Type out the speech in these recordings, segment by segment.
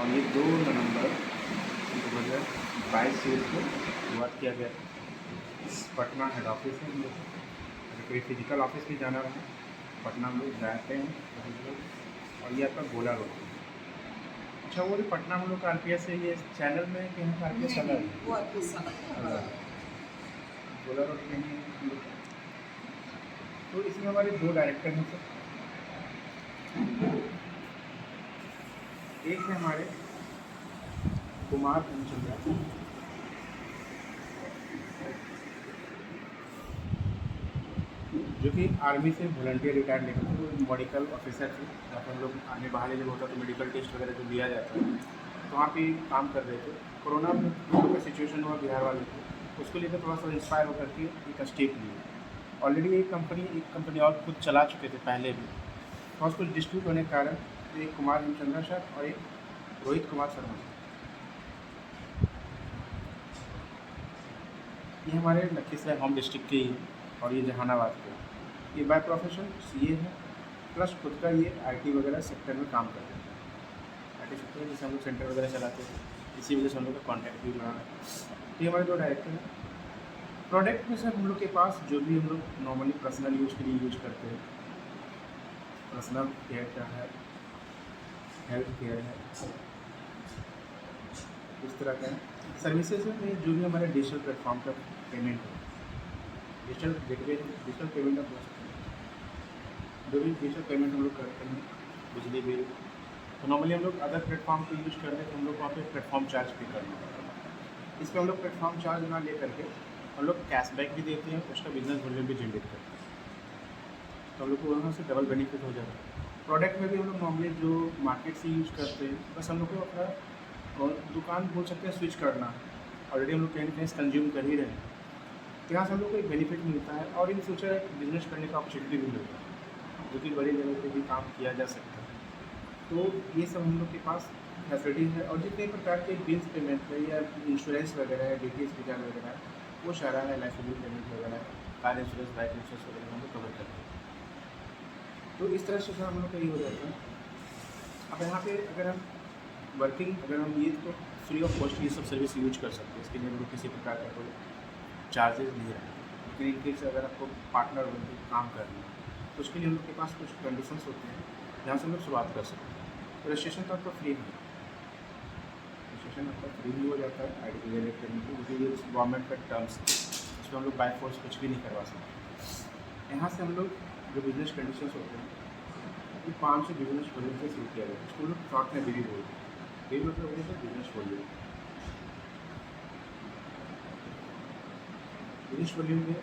और ये 2 नवंबर 2022 को शुरुआत किया गया था। पटना हेड ऑफिस है हम लोग का। अगर कोई फिजिकल ऑफिस भी जाना रहा पटना हम लोग जाते हैं और ये आपका गोला रोड है। अच्छा, वो जो पटना हम लोग का आरपीएस है, ये चैनल में कि यहाँ का आरपीएस अलग है? वो आरपीएस अलग है। गोला रोड पे ही है हम लोग का। तो इसमें हमारे 2 डायरेक्टर हैं सर। एक है हमारे कुमार हेमचंद्रा, जो कि आर्मी से वॉलंटियर रिटायर्ड लेकर थे। वो मेडिकल ऑफिसर थे। जहाँ पर हम लोग आर्मी बाहर जब होता तो मेडिकल टेस्ट वगैरह जो दिया जाता है, तो वहाँ पे काम कर रहे थे। कोरोना में हम लोग का सिचुएशन हुआ बिहार वाले को, उसको लेकर थोड़ा सा इंस्पायर होकर के एक स्टेप लिए। ऑलरेडी एक कंपनी और खुद चला चुके थे पहले भी, तो उसको डिस्प्यूट होने के कारण एक कुमार हेमचंद्रा सर और एक रोहित कुमार शर्मा सर, ये हमारे लखीसराय होम डिस्ट्रिक्ट के ही, और ये जहानाबाद के। ये बाय प्रोफेशन सीए है, प्लस खुद का ये आईटी वगैरह सेक्टर में काम करते हैं। आईटी सेक्टर में जैसे हम लोग सेंटर वगैरह चलाते हैं, इसी वजह से हम लोग का कॉन्टैक्ट भी बना है। ये हमारे 2 डायरेक्टर हैं। प्रोडक्ट में सर हम लोग के पास जो भी हम लोग नॉर्मली पर्सनल यूज़ के लिए यूज करते हैं, पर्सनल केयर का है, हेल्थ केयर है, इस तरह का है। सर्विसेज में जो भी हमारे डिजिटल प्लेटफॉर्म का पेमेंट है, डिजिटल गेटवे, डिजिटल पेमेंट आप बोल सकते हैं। जो भी डिजिटल पेमेंट हम लोग करते हैं, बिजली बिल, तो नॉर्मली हम लोग अदर प्लेटफॉर्म को यूज़ करते हैं तो हम लोग वहाँ पे प्लेटफॉर्म चार्ज पे करना पड़ता है। इस पर हम लोग प्लेटफॉर्म चार्ज ना ले करके हम लोग कैशबैक भी देते हैं, उसका बिजनेस वॉल्यूम भी जनरेट करते हैं, तो हम लोग को वहाँ से डबल बेनिफिट हो जाता है। प्रोडक्ट में भी हम लोग नॉर्मली जो मार्केट से यूज़ करते हैं, बस हम लोग को अपना और दुकान बोल सकते हैं स्विच करना। ऑलरेडी हम लोग कहीं ना कहीं कंज्यूम कर ही रहे हैं, तो यहाँ से हम लोग को एक बेनिफिट मिलता है और इन फ्यूचर एक बिजनेस करने का अपॉर्चुनिटी भी मिलता है, जो कि बड़ी लेवल पे भी काम किया जा सकता है। तो ये सब हम लोग के पास फैसिलिटीज़ है। और जितने प्रकार के बिल्स पेमेंट है या इंश्योरेंस वगैरह है, डीटीएच रिचार्ज वगैरह है, वो सारा है, लाइफ बिल पेमेंट वगैरह है, कार इंश्योरेंस, बाइक इंश्योरेंस वगैरह हम लोग कवर करते हैं। तो इस तरह से हम लोग का ये हो जाता है। अब यहाँ पे अगर हम वर्किंग, अगर हम ये तो फ्री ऑफ कॉस्ट ये सब सर्विस यूज कर सकते हैं, इसके लिए हम लोग किसी प्रकार का कोई चार्जेस नहीं रखते। लेकिन इनके से अगर आपको पार्टनर बन के काम करना है, तो उसके लिए हम लोग के पास कुछ कंडीशंस होते हैं जहाँ से हम लोग शुरुआत कर सकते हैं। तो रजिस्ट्रेशन तो आपका फ्री है, रजिस्ट्रेशन आपका फ्री भी हो जाता है आई डी जनरेट करने की, क्योंकि ये गवर्नमेंट का टर्म्स है, उसमें हम लोग बाय फोर्स कुछ भी नहीं करवा सकते। यहाँ से हम लोग जो बिजनेस कंडीशंस होते हैं, ये 500 बिजनेस वॉल्यूम से शुरू किया गया है। इसको लोग शॉर्ट में बीवी बोलते हैं। बीवी मतलब वजह से बिजनेस वॉल्यूम, बिजनेस वॉल्यूम में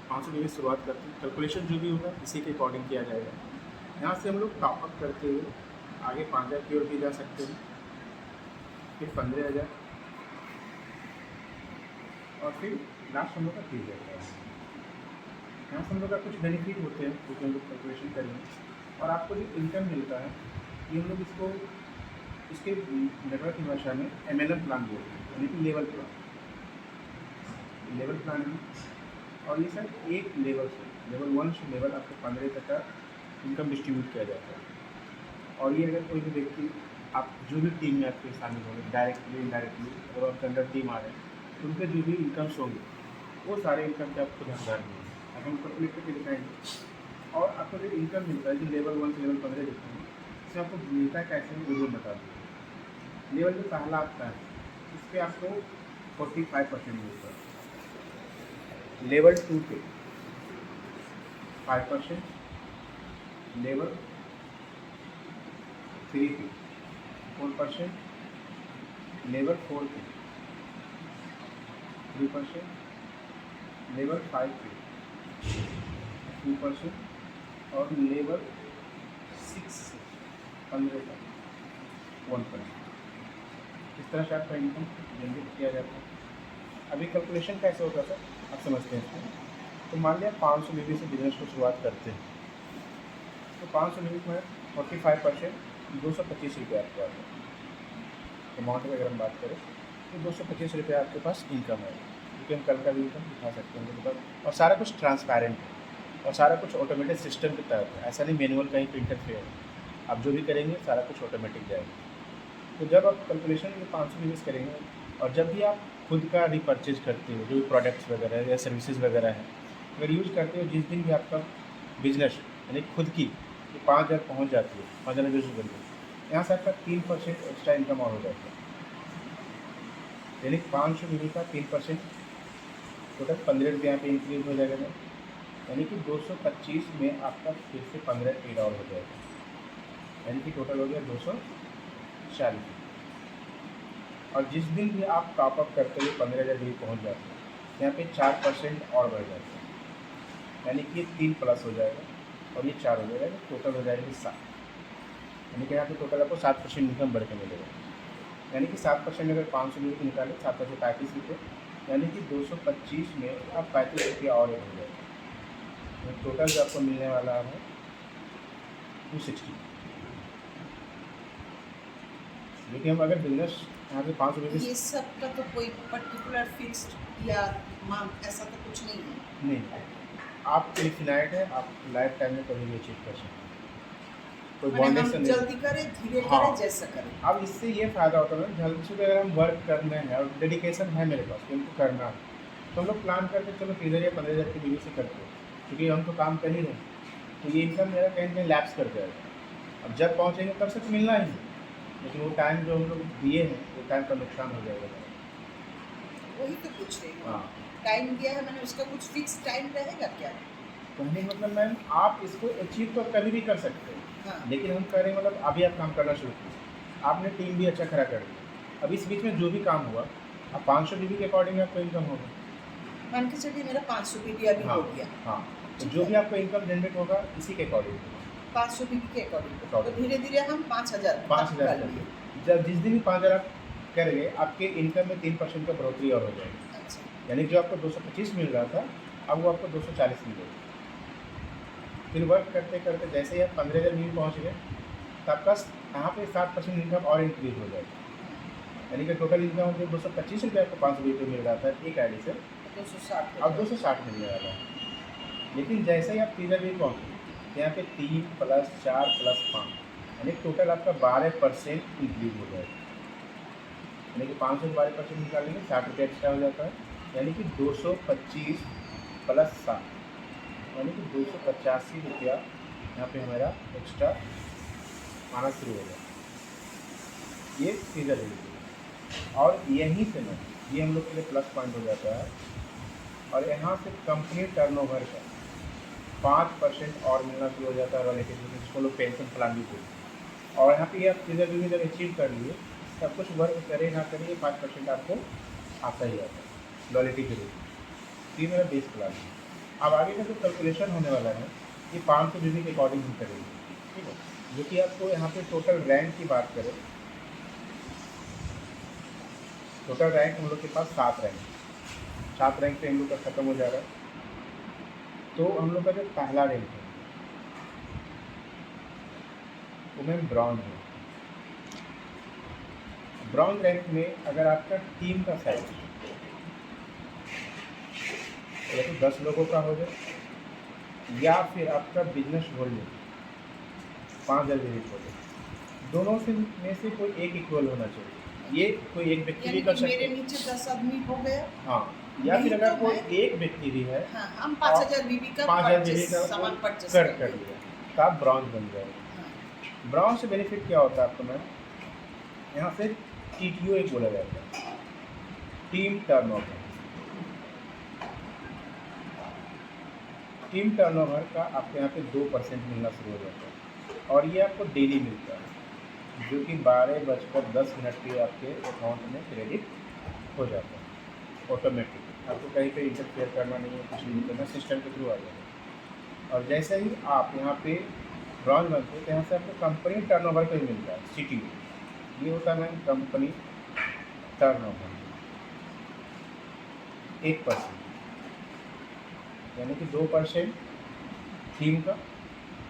500 बीवी शुरुआत करते हैं। कैलकुलेशन जो भी होगा इसी के अकॉर्डिंग किया जाएगा। यहाँ से हम लोग टॉपअप करते हुए आगे 5000 की ओर भी जा सकते हैं, फिर 15000, और फिर लास्ट हम लोग का 30,000 का है। यहाँ से हम लोग का कुछ बेनिफिट होते हैं क्योंकि हम लोग कैलकुलेशन करेंगे। और आपको जो इनकम मिलता है, ये हम लोग इसको इसके नेटवर्क की भाषा में MLM प्लान बोलते हैं, यानी कि लेवल प्लान, लेवल प्लान है। और ये सर एक लेवल से, लेवल 1 से लेवल आपको 15 तक का इनकम डिस्ट्रीब्यूट किया जाता है। और ये अगर कोई भी व्यक्ति, आप जो भी टीम में आपके शामिल होंगे, डायरेक्टली इनडायरेक्टली, अगर आपके अंडर टीम आ रहे हैं, तो उनके जो भी इनकम्स होंगे वो सारे इनकम के आपको हकदार होंगे। अब हम कैलकुलेट करके दिखाएंगे। और आपको जो इनकम मिलता है, जो लेवल 1 से लेवल 15 दिखता है, इससे आपको मिलता है कैसे, वो जरूर बता दूँ। लेवल जो पहला आता है, इस पर आपको 45% मिलता है। लेवल 2 पे 5%, लेवल 3 पे 4%, लेवल 4 पे 3%, लेवल 5 पे 2%, और लेवल 6 से 15 तक 1%। इस तरह से आपका इनकम जनरेट किया जाता है। अभी कैलकुलेशन कैसे होगा सर, आप समझते हैं इसमें। तो मान लिया 500 बीबी से बिजनेस को शुरुआत करते हैं, तो 500 बीबी में 45% 225 रुपये आपको आता है। अमाउंट की अगर हम बात करें तो 225 रुपये आपके पास इनकम है, क्योंकि हम कल का भी इनकम दिखा सकते हैं उनके पास। और सारा कुछ ट्रांसपेरेंट है और सारा कुछ ऑटोमेटेड सिस्टम के तहत है, ऐसा नहीं मैनुअल कहीं पे इंटरफेयर है। आप जो भी करेंगे सारा कुछ ऑटोमेटिक जाएगा। तो जब आप कैलकुलेशन में 500 यूज़ करेंगे और जब भी आप खुद का रिपर्चेज करते हो जो भी प्रोडक्ट्स वगैरह है या सर्विसेज वगैरह है, अगर यूज़ करते हो जिस दिन भी आपका बिजनेस यानी खुद की 5,000 पहुँच जाती है, 5,000 यूज़ करके, यहाँ से आपका 3% एक्स्ट्रा इनकम और हो जाता है। यानी 500 बीबी का 3% टोटल 15 रुपये यहाँ पे इंक्रीज हो जाएगा। यानी कि 225 में आपका फिर से 15 एड और हो जाएगा, यानी कि टोटल हो गया 240। और जिस दिन भी आप टॉपअप करते हुए 15,000 बीबी पहुँच जाते हैं, यहाँ पे 4% और बढ़ जाता है, यानी कि ये 3 प्लस हो जाएगा और ये 4 हो जाएगा, टोटल हो जाएगी 7। यानी कि यहाँ पे टोटल आपको 7% इनकम बढ़ के मिलेगा। यानी कि 7% अगर 500 रुपये की निकालें, 7 से 35 रुपये, यानी कि 225 में आप 35 रुपये और एक हो जाएगा। टोटल जो आपको मिलने वाला है 260। लेकिन हम अगर बिजनेस यहाँ पे 500 रुपये ये सब का तो कोई पर्टिकुलर फिक्स्ड या अमाउंट ऐसा तो कुछ नहीं है। नहीं, आप इन्फिनाइट है, आप लाइफ टाइम में कभी भी अचीव कर सकते हैं, कोई माने बाउंडेशन हम नहीं। जल्दी करें धीरे हाँ। करें जैसा करें। अब इससे ये फ़ायदा होता है ना, जल्दी से अगर हम वर्क करना है और डेडिकेशन है मेरे पास कि हमको करना है, तो हम लोग प्लान करके चलो 30,000 या 15,000 की बीवी से करते हैं, क्योंकि हम तो काम कर ही रहे हैं, तो ये इनकम मेरा कहीं ना कहीं लैप्स कर जाएगा। अब जब पहुँचेंगे तब से तो मिलना ही है, लेकिन वो टाइम जो हम लोग दिए हैं वो टाइम का नुकसान हो जाएगा। वही तो पूछ रही हूँ, हाँ, टाइम दिया है मैंने, उसका कुछ फिक्स टाइम रहेगा क्या? कहने का मतलब मैम आप इसको अचीव तो कभी भी कर सकते हैं, हाँ। लेकिन हम कह रहे हैं मतलब अभी आप काम करना शुरू कीजिए, आपने टीम भी अच्छा खड़ा कर दिया, अब इस बीच में जो भी काम हुआ अब 500 बीबी के अकॉर्डिंग आपको इनकम होगा। मान के चलिए मेरा 500 बीबी अभी हाँ हो गया। हाँ, तो ठीक जो है। भी आपको इनकम जनरेट होगा इसी के अकॉर्डिंग होगा। 500 बीबी के अकॉर्डिंग तो According. धीरे धीरे हम 5,000 तक 5,000 कर कर लिए। लिए। जब जिस दिन भी 5,000 आप करेंगे आपके इनकम में 3% का बढ़ोतरी और हो जाएगी, अच्छा, यानी जो आपको 225 मिल रहा था अब वो आपको 240 मिलेगा। फिर वर्क करते करते जैसे ही आप 15,000 बीबी पहुँच गए तो आपका यहाँ पे 7% इनकम और इंक्रीज हो जाएगा, यानी कि टोटल इनकम जो 225 रुपये आपको 500 बीबी मिल रहा था एक आईडी से, 260 अब 260 मिलने वाला है। लेकिन जैसे ही आप 30,000 बीबी पहुँचे तो यहाँ पे 3 + 4 + 5 यानी टोटल आपका 12% इंक्रीज हो जाएगा, यानी कि 500 से 12% निकालेंगे 60 रुपये एक्स्ट्रा हो जाता है, यानी कि 225 + 7 यानी कि 285 रुपया यहाँ पे हमारा एक्स्ट्रा आना शुरू हो गया। ये सीधा रेट और यहीं से ना ये हम लोग के लिए प्लस पॉइंट हो जाता है, और यहाँ से कंपनी टर्नओवर का 5% और मिलना शुरू हो जाता है रिलेटिव, जिसको लोग पेंशन प्लान भी बोलते हैं। और यहाँ पे आप सीधा भी जब अचीव कर लिए सब कुछ वर्क करे ना करिए 5% आपको आता ही आता है लॉयल्टी के रूप। ये मेरा बेस प्लान है। अब आगे का जो कैलकुलेशन होने वाला है ये 500 बीबी के अकॉर्डिंग ही करेंगे, ठीक है, जो कि आपको यहाँ पे टोटल रैंक की बात करें, टोटल रैंक हम लोग के पास 7 रैंक, 7 रैंक पे हम लोग का ख़त्म हो जा रहा है। तो हम लोग का जो पहला रैंक है वो मैम ब्रॉन्ज है। ब्रॉन्ज रैंक में अगर आपका टीम का साइज या तो 10 लोगों का हो जाए या फिर आपका बिजनेस वॉल्यूम 5,000 यूनिट हो जाए, दोनों से में से कोई एक इक्वल होना चाहिए। ये कोई एक व्यक्ति भी यानी कर कि सकते मेरे हैं, नीचे 10 आदमी हो गए। हाँ, या नहीं फिर अगर तो कोई मैं- एक व्यक्ति भी है हाँ, हम 5,000 बीबी का 5,000 बीबी का सामान परचेस कर लिया तो आप ब्रॉन्ज बन जाएगा। हाँ, ब्रॉन्ज से बेनिफिट क्या होता है आपको मैम, यहाँ से TTO एक बोला जाता है, टीम टर्नओवर। टीम टर्नओवर का आपके यहाँ पे 2% मिलना शुरू हो जाता है, और ये आपको डेली मिलता है, जो कि 12:10 पे आपके अकाउंट में क्रेडिट हो जाता है ऑटोमेटिक। आपको कहीं पे इंटरफेयर करना नहीं है, कुछ नहीं करना, सिस्टम के थ्रू आ जाएगा। और जैसे ही आप यहाँ पे ब्रॉन्ज बनते हैं तो यहाँ से आपको कंपनी टर्नओवर का ही मिलता है, CTO। ये होता है मैम कंपनी टर्नओवर 1%, यानी कि 2% टीम का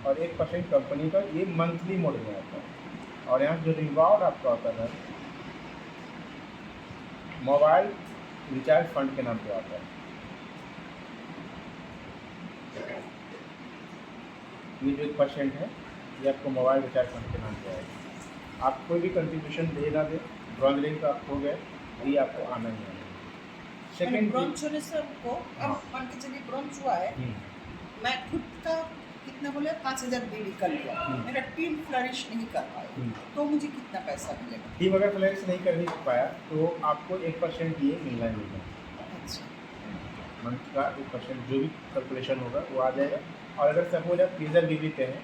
और 1% कंपनी का, ये मंथली मोड में आता है। और यहाँ जो रिवॉर्ड आपका होता है मोबाइल रिचार्ज फंड के नाम पे आता है। ये जो 1% है ये आपको मोबाइल रिचार्ज फंड के नाम पे आएगा। आप कोई भी कंट्रीब्यूशन दे ना दे, ब्रॉन्ज रैंक तो आप हो गए, ये आपको आना ही आना है। सेकेंड ब्रॉन्ज होने से हमको अब मान के चलिए ब्रॉन्ज हुआ है, मैं खुद का कितना बोले 5,000 बीडी कर लिया, मेरा टीम फ्लरिश नहीं कर पाया, तो मुझे कितना पैसा मिलेगा? टीम अगर फ्लैक्स नहीं कर नहीं पाया तो आपको 1% ये मिलना ही मिलना। अच्छा, मंथ का 1% जो भी कैलकुलेशन होगा वो आ जाएगा। और अगर सपोज आप टीजर भी पे हैं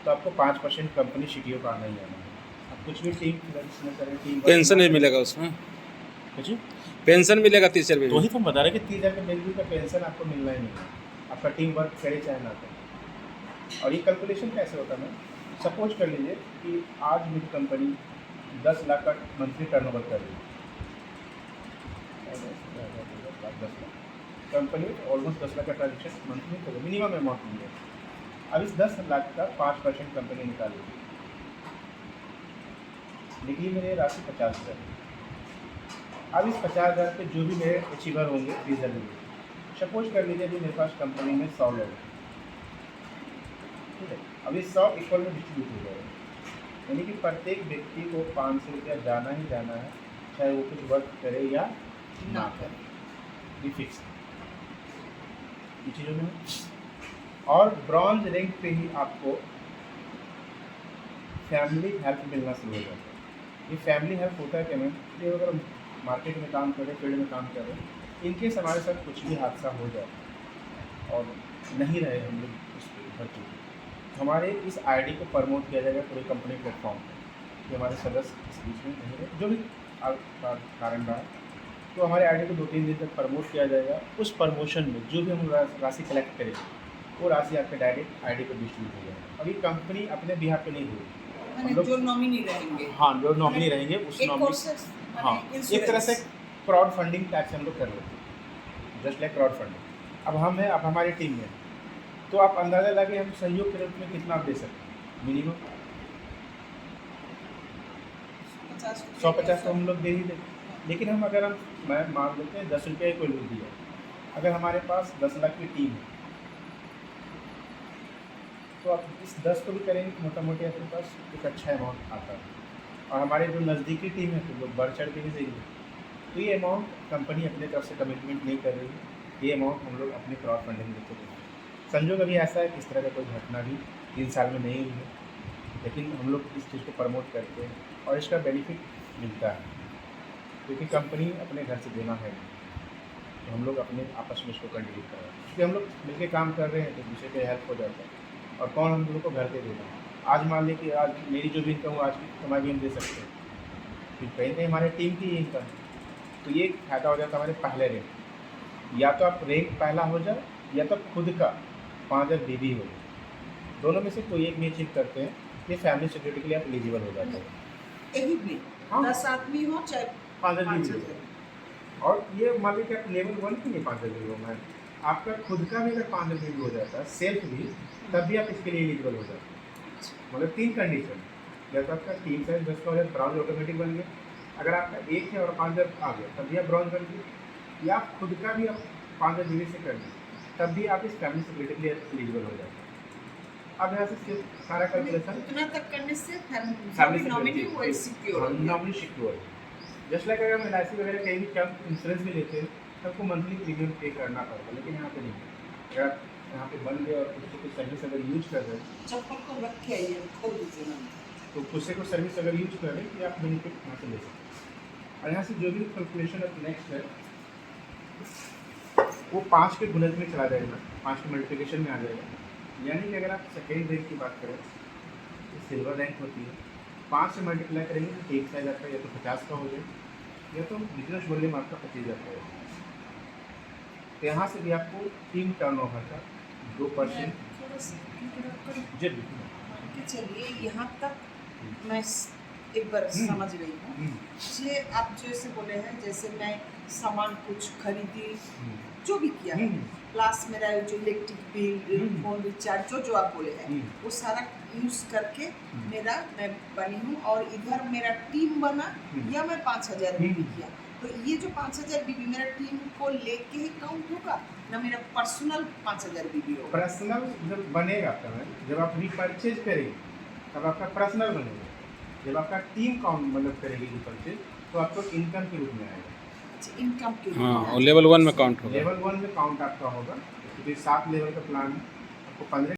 तो आपको 5% कंपनी शिटियो का आना ही आना है। आप कुछ भी टीम फ्लैक्स में करें, टीम पेंशन नहीं मिलेगा उसमें, कुछ पेंशन मिलेगा टीचर में तो भी। ही तो हम बता रहे कि 30,000 के बेनिफिट का पेंशन आपको मिलना ही मिलना है, आपका टीम वर्क करे चाहे ना करे। और ये कैलकुलेशन कैसे होता है? सपोज कर लीजिए कि आज मेरी कंपनी 10 लाख का मंथली टर्नओवर कर रही है, 10 लाख कंपनी ऑलमोस्ट 10 लाख का ट्रांजेक्शन मंथली करेगी, मिनिमम अमाउंट नहीं है। अब इस 10 लाख का 5% कंपनी निकालेगी, निकली मेरे राशि 50,000। अब इस 50,000 पे जो भी मेरे अचीवर होंगे रीजन में, सपोज कर लीजिए अभी मेरे पास कंपनी में 100 लोग हैं, ठीक है। अब ये 100 इक्वल में डिस्ट्रीब्यूट हो जाएगा, यानी कि प्रत्येक व्यक्ति को 500 रुपया जाना ही जाना है, चाहे वो कुछ वर्क करे या ना करे, ये फिक्स है ये चीज़ों में। और ब्रॉन्ज रैंक पे ही आपको फैमिली हेल्प मिलना शुरू हो जाता है। ये फैमिली हेल्प होता है क्या मैम? ये अगर मार्केट में काम कर रहे, फील्ड में काम कर रहे, इनकेस हमारे साथ कुछ भी हादसा हो जाए और नहीं रहे हम लोग उस पर भर चुके, हमारे इस आईडी को प्रमोट किया जाएगा पूरे कंपनी प्लेटफॉर्म पर कि हमारे सदस्य इस बीच में नहीं रहे, जो भी कारण रहा, तो हमारे आईडी को 2-3 दिन तक प्रमोट किया जाएगा। उस प्रमोशन में जो भी हम राशि कलेक्ट करेंगे वो राशि आपके डायरेक्ट आईडी पर डिस्ट्रीब्यूट हो जाएगा। अभी कंपनी अपने बिहार पे नहीं हुई, माने जो नॉमिनी रहेंगे, हाँ जो नॉमिनी रहेंगे उस एक नॉमिनी, प्रोसेस, हाँ एक तरह से क्राउड फंडिंग टाइप से हम लोग कर लेते हैं, जस्ट लाइक क्राउड फंडिंग। अब हम हैं, अब हमारी टीम में, तो आप अंदाज़ा लगे हम सहयोग के रूप में कितना आप दे सकते हैं? मिनिमम 150 तो हम लोग दे ही देते। लेकिन हम अगर हम मैं मान लेते हैं 10 रुपये कोई लोग दिया, अगर हमारे पास 10 लाख की टीम है तो आप इस 10 को भी करेंगे तो मोटा मोटी आपके पास एक अच्छा अमाउंट आता है। और हमारे जो नज़दीकी टीम है तो लोग बढ़ चढ़ के भी देंगे, तो ये अमाउंट कंपनी अपने तरफ से कमिटमेंट नहीं कर रही है, ये अमाउंट हम लोग अपने क्राउड फंडिंग देते हैं। संजोग अभी ऐसा है कि इस तरह का कोई घटना भी 3 साल में नहीं हुई है, लेकिन हम लोग इस चीज़ को प्रमोट करते हैं और इसका बेनिफिट मिलता है, क्योंकि कंपनी अपने घर से देना है तो हम लोग अपने आपस में इसको कंट्रीब्यूट कर रहे हैं, क्योंकि हम लोग मिलकर काम कर रहे हैं तो दूसरे पे हेल्प हो जाता है। और कौन हम लोग को घर पे देना है? आज मान लें कि आज मेरी जो भी इनकम हो आज की कमाई भी हम दे सकते हैं, क्योंकि कहीं कहीं हमारे टीम की इनकम है, तो ये फ़ायदा हो जाता है हमारे पहले रैंक, या तो आप रैंक पहला हो जाए या तो खुद का 5,000 बीबी हो जाए, दोनों में से कोई एक भी अचीव करते हैं, ये फैमिली सिक्योरिटी के लिए आप एलिजिबल हो जाते हैं। एक भी हाँ। 10 आदमी हो चाहे 5,000 बीबी 5,000, और ये मान लीजिए आप लेवल 1 के लिए 5,000 बीबी हो, आपका खुद का भी अगर 5,000 बीबी हो जाता है सेल्फ भी, तब भी आप इसके लिए एलिजिबल हो जाते हैं। मतलब 3 कंडीशन, या तो आपका टीम साइज 10 का हो जाए, ब्राउज ऑटोमेटिक बन गया, अगर आपका 1 है और 5,000 आ गया तब भी आप ब्राउज बन गए, या आप खुद का भी आप 5,000 बीबी से कर दिए तब भी आप इस फैमिली सिक्योरिटी के लिए एलिजिबल हो जाते हैं। अब यहाँ से सिर्फ सारा कैलकुलेशन इतना तक करने से फैमिली नॉमिनी वो सिक्योर हो गया। नॉमिनी सिक्योर है। जस्ट लाइक अगर हम LIC वगैरह कहीं भी टर्म इंश्योरेंस भी लेते हैं तो आपको मंथली प्रीमियम पे करना पड़ता है, लेकिन यहाँ पे नहीं। अगर आप यहाँ पे बन गए और कुछ सर्विस अगर यूज कर रहे हैं चप्पल को रख के आइए, खोल दीजिए ना। तो कुछ से कुछ सर्विस अगर यूज कर रहे हैं तो आप बेनिफिट यहाँ से ले सकते हैं। और यहाँ से जो भी कैलकुलेशन अब नेक्स्ट है वो 5 के गुणज में चला जाएगा, 5 के मल्टीप्लिकेशन में आ जाएगा। यानी कि अगर आप सेकेंड रैंक की बात करें तो सिल्वर रैंक होती है, 5 से मल्टीप्लाई करेंगे तो एक साइज आपका या तो 50 का हो जाए या तो बिजनेस वॉल्यूम आपका 25,000 का हो। तो यहाँ से भी आपको 3 टर्नओवर का 2% थोड़ा सा इंटरप्ट करूं? जी बिल्कुल। मान के चलिए यहाँ तक मैं एक बार समझ गई हूँ। इसलिए आप जैसे बोले हैं, जैसे मैं सामान कुछ खरीदी, जो भी किया है, प्लस मेरा जो इलेक्ट्रिक बिल, फोन रिचार्ज, जो आप बोले हैं वो सारा यूज़ करके मैं बनी हूँ, और इधर मेरा टीम बना या मैं 5,000 बीबी किया, तो ये जो 5,000 बीबी मेरा टीम को लेके ही काउंट होगा ना मेरा पर्सनल 5,000 बीबी होगा? पर्सनल जब बनेगा आपका, जब आप रिपर्चेज करेंगे तब आपका पर्सनल बनेगा। जब आपका टीम काउंट मतलब करेगी जो परचेज, तो आपको इनकम के रूप में आएगा। अच्छा, इनकम के रूप हाँ में और लेवल 1 में काउंट होगा। लेवल 1 में काउंट आपका होगा, क्योंकि 7 लेवल का प्लान है, आपको 15